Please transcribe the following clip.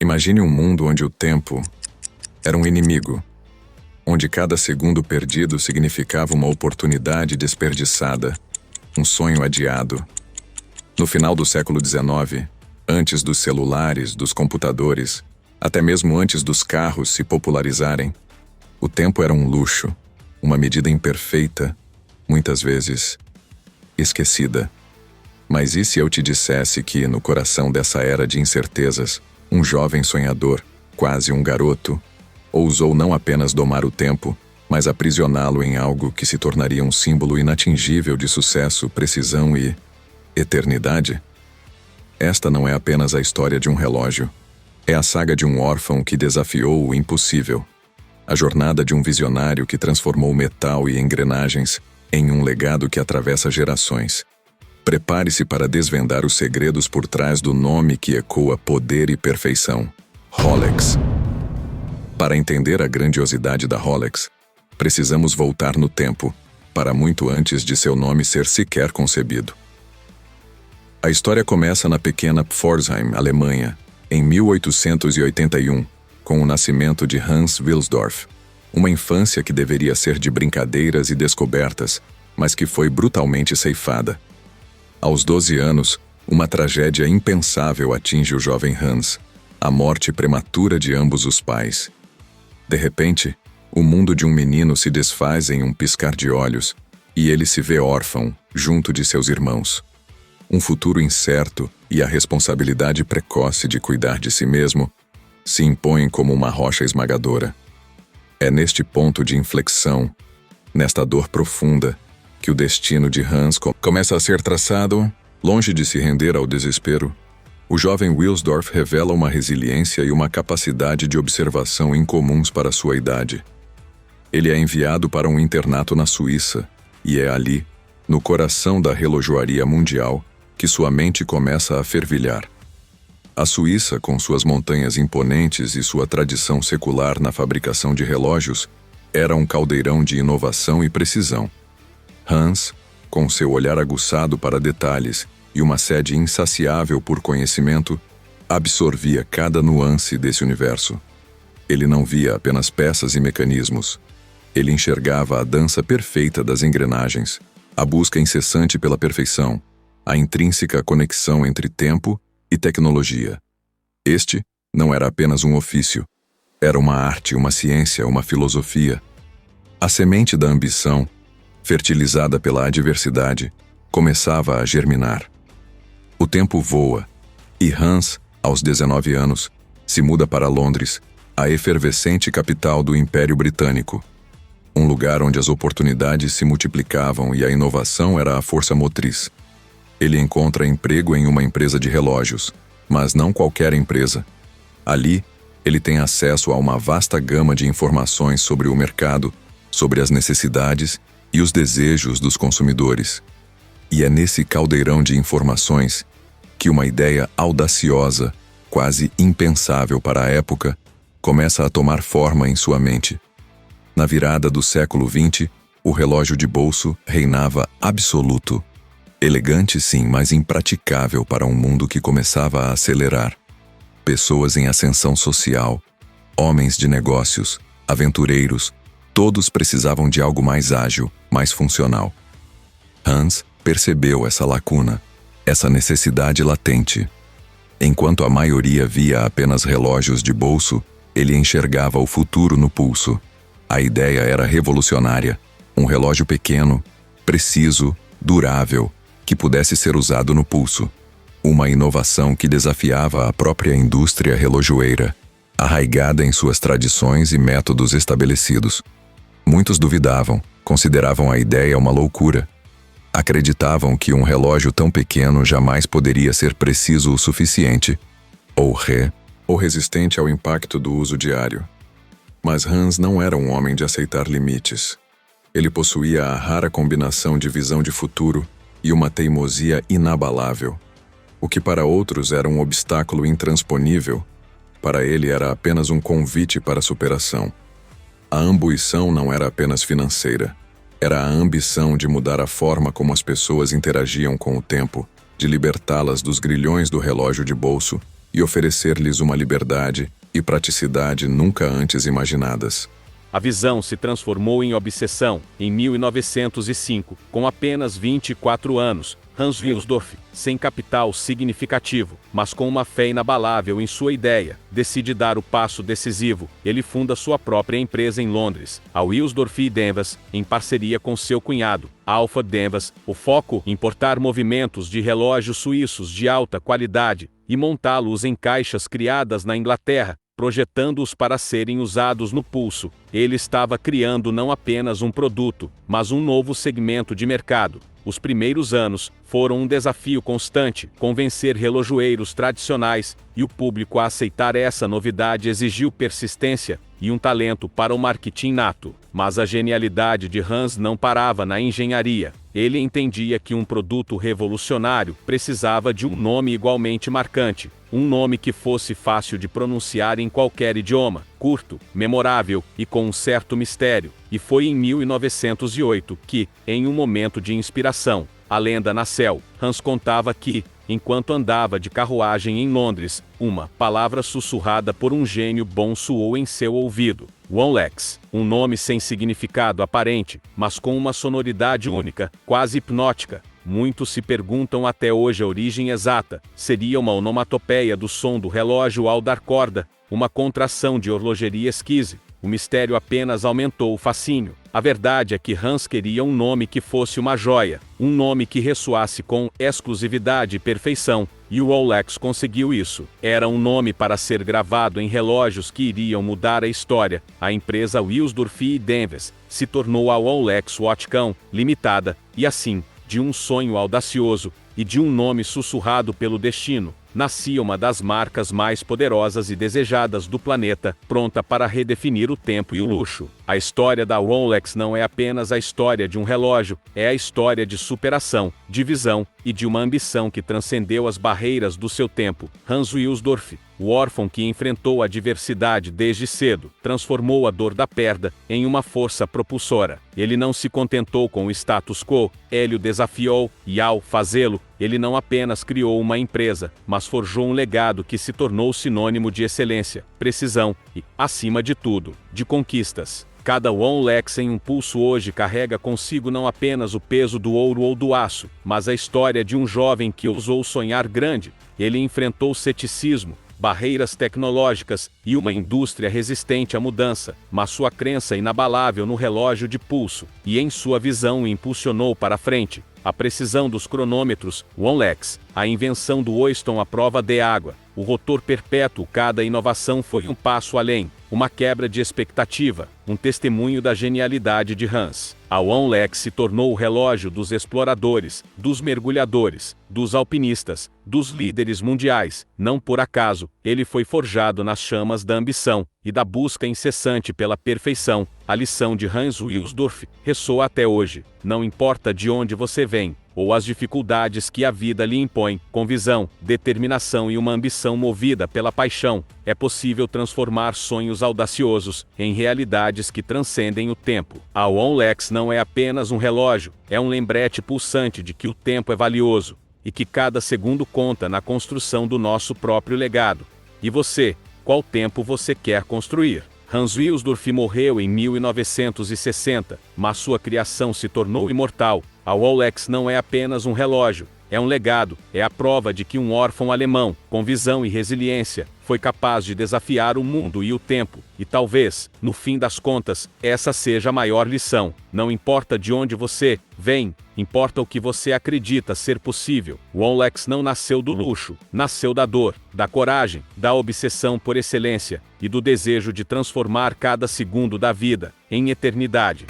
Imagine um mundo onde o tempo era um inimigo, onde cada segundo perdido significava uma oportunidade desperdiçada, um sonho adiado. No final do século XIX, antes dos celulares, dos computadores, até mesmo antes dos carros se popularizarem, o tempo era um luxo, uma medida imperfeita, muitas vezes esquecida. Mas e se eu te dissesse que, no coração dessa era de incertezas, um jovem sonhador, quase um garoto, ousou não apenas domar o tempo, mas aprisioná-lo em algo que se tornaria um símbolo inatingível de sucesso, precisão e eternidade? Esta não é apenas a história de um relógio. É a saga de um órfão que desafiou o impossível. A jornada de um visionário que transformou metal e engrenagens em um legado que atravessa gerações. Prepare-se para desvendar os segredos por trás do nome que ecoa poder e perfeição: Rolex. Para entender a grandiosidade da Rolex, precisamos voltar no tempo, para muito antes de seu nome ser sequer concebido. A história começa na pequena Pforzheim, Alemanha, em 1881, com o nascimento de Hans Wilsdorf, uma infância que deveria ser de brincadeiras e descobertas, mas que foi brutalmente ceifada. Aos 12 anos, uma tragédia impensável atinge o jovem Hans, a morte prematura de ambos os pais. De repente, o mundo de um menino se desfaz em um piscar de olhos, e ele se vê órfão, junto de seus irmãos. Um futuro incerto e a responsabilidade precoce de cuidar de si mesmo se impõem como uma rocha esmagadora. É neste ponto de inflexão, nesta dor profunda, que o destino de Hans começa a ser traçado. Longe de se render ao desespero, o jovem Wilsdorf revela uma resiliência e uma capacidade de observação incomuns para sua idade. Ele é enviado para um internato na Suíça, e é ali, no coração da relojoaria mundial, que sua mente começa a fervilhar. A Suíça, com suas montanhas imponentes e sua tradição secular na fabricação de relógios, era um caldeirão de inovação e precisão. Hans, com seu olhar aguçado para detalhes e uma sede insaciável por conhecimento, absorvia cada nuance desse universo. Ele não via apenas peças e mecanismos. Ele enxergava a dança perfeita das engrenagens, a busca incessante pela perfeição, a intrínseca conexão entre tempo e tecnologia. Este não era apenas um ofício. Era uma arte, uma ciência, uma filosofia. A semente da ambição, fertilizada pela adversidade, começava a germinar. O tempo voa, e Hans, aos 19 anos, se muda para Londres, a efervescente capital do Império Britânico. Um lugar onde as oportunidades se multiplicavam e a inovação era a força motriz. Ele encontra emprego em uma empresa de relógios, mas não qualquer empresa. Ali, ele tem acesso a uma vasta gama de informações sobre o mercado, sobre as necessidades e os desejos dos consumidores. E é nesse caldeirão de informações que uma ideia audaciosa, quase impensável para a época, começa a tomar forma em sua mente. Na virada do século XX, o relógio de bolso reinava absoluto. Elegante sim, mas impraticável para um mundo que começava a acelerar. Pessoas em ascensão social, homens de negócios, aventureiros, todos precisavam de algo mais ágil, mais funcional. Hans percebeu essa lacuna, essa necessidade latente. Enquanto a maioria via apenas relógios de bolso, ele enxergava o futuro no pulso. A ideia era revolucionária, um relógio pequeno, preciso, durável, que pudesse ser usado no pulso. Uma inovação que desafiava a própria indústria relojoeira, arraigada em suas tradições e métodos estabelecidos. Muitos duvidavam, consideravam a ideia uma loucura. Acreditavam que um relógio tão pequeno jamais poderia ser preciso o suficiente, ou resistente ao impacto do uso diário. Mas Hans não era um homem de aceitar limites. Ele possuía a rara combinação de visão de futuro e uma teimosia inabalável. O que para outros era um obstáculo intransponível, para ele era apenas um convite para a superação. A ambição não era apenas financeira, era a ambição de mudar a forma como as pessoas interagiam com o tempo, de libertá-las dos grilhões do relógio de bolso e oferecer-lhes uma liberdade e praticidade nunca antes imaginadas. A visão se transformou em obsessão em 1905, com apenas 24 anos. Hans Wilsdorf, sem capital significativo, mas com uma fé inabalável em sua ideia, decide dar o passo decisivo. Ele funda sua própria empresa em Londres, a Wilsdorf Denvas, em parceria com seu cunhado, Alfred Denvas. O foco: importar movimentos de relógios suíços de alta qualidade e montá-los em caixas criadas na Inglaterra, projetando-os para serem usados no pulso. Ele estava criando não apenas um produto, mas um novo segmento de mercado. Os primeiros anos foram um desafio constante. Convencer relojoeiros tradicionais e o público a aceitar essa novidade exigiu persistência e um talento para o marketing nato. Mas a genialidade de Hans não parava na engenharia. Ele entendia que um produto revolucionário precisava de um nome igualmente marcante, um nome que fosse fácil de pronunciar em qualquer idioma, curto, memorável e com um certo mistério. E foi em 1908 que, em um momento de inspiração, a lenda nasceu. Hans contava que, enquanto andava de carruagem em Londres, uma palavra sussurrada por um gênio bom soou em seu ouvido: Rolex, um nome sem significado aparente, mas com uma sonoridade única, quase hipnótica. Muitos se perguntam até hoje a origem exata. Seria uma onomatopeia do som do relógio ao dar corda, uma contração de horlogeria esquise. O mistério apenas aumentou o fascínio. A verdade é que Hans queria um nome que fosse uma joia, um nome que ressoasse com exclusividade e perfeição, e o Rolex conseguiu isso. Era um nome para ser gravado em relógios que iriam mudar a história. A empresa Wilsdorf Denvas se tornou a Rolex Watch Co. Limitada, e assim, de um sonho audacioso e de um nome sussurrado pelo destino, nascia uma das marcas mais poderosas e desejadas do planeta, pronta para redefinir o tempo e o luxo. A história da Rolex não é apenas a história de um relógio, é a história de superação, de visão e de uma ambição que transcendeu as barreiras do seu tempo. Hans Wilsdorf, o órfão que enfrentou a adversidade desde cedo, transformou a dor da perda em uma força propulsora. Ele não se contentou com o status quo, ele o desafiou, e ao fazê-lo, ele não apenas criou uma empresa, mas forjou um legado que se tornou sinônimo de excelência, precisão e, acima de tudo, de conquistas. Cada Rolex em um pulso hoje carrega consigo não apenas o peso do ouro ou do aço, mas a história de um jovem que ousou sonhar grande. Ele enfrentou ceticismo, barreiras tecnológicas e uma indústria resistente à mudança, mas sua crença inabalável no relógio de pulso e em sua visão o impulsionou para frente. A precisão dos cronômetros, Rolex, a invenção do Weston à prova de água, o rotor perpétuo. Cada inovação foi um passo além, uma quebra de expectativa, um testemunho da genialidade de Hans. A Rolex se tornou o relógio dos exploradores, dos mergulhadores, dos alpinistas, dos líderes mundiais. Não por acaso, ele foi forjado nas chamas da ambição e da busca incessante pela perfeição. A lição de Hans Wilsdorf ressoa até hoje. Não importa de onde você vem, ou as dificuldades que a vida lhe impõe, com visão, determinação e uma ambição movida pela paixão, é possível transformar sonhos audaciosos em realidades que transcendem o tempo. A Rolex não é apenas um relógio, é um lembrete pulsante de que o tempo é valioso e que cada segundo conta na construção do nosso próprio legado. E você, qual tempo você quer construir? Hans Wilsdorf morreu em 1960, mas sua criação se tornou imortal. A Rolex não é apenas um relógio, é um legado, é a prova de que um órfão alemão, com visão e resiliência, foi capaz de desafiar o mundo e o tempo. E talvez, no fim das contas, essa seja a maior lição. Não importa de onde você vem, importa o que você acredita ser possível. O Rolex não nasceu do luxo, nasceu da dor, da coragem, da obsessão por excelência e do desejo de transformar cada segundo da vida em eternidade.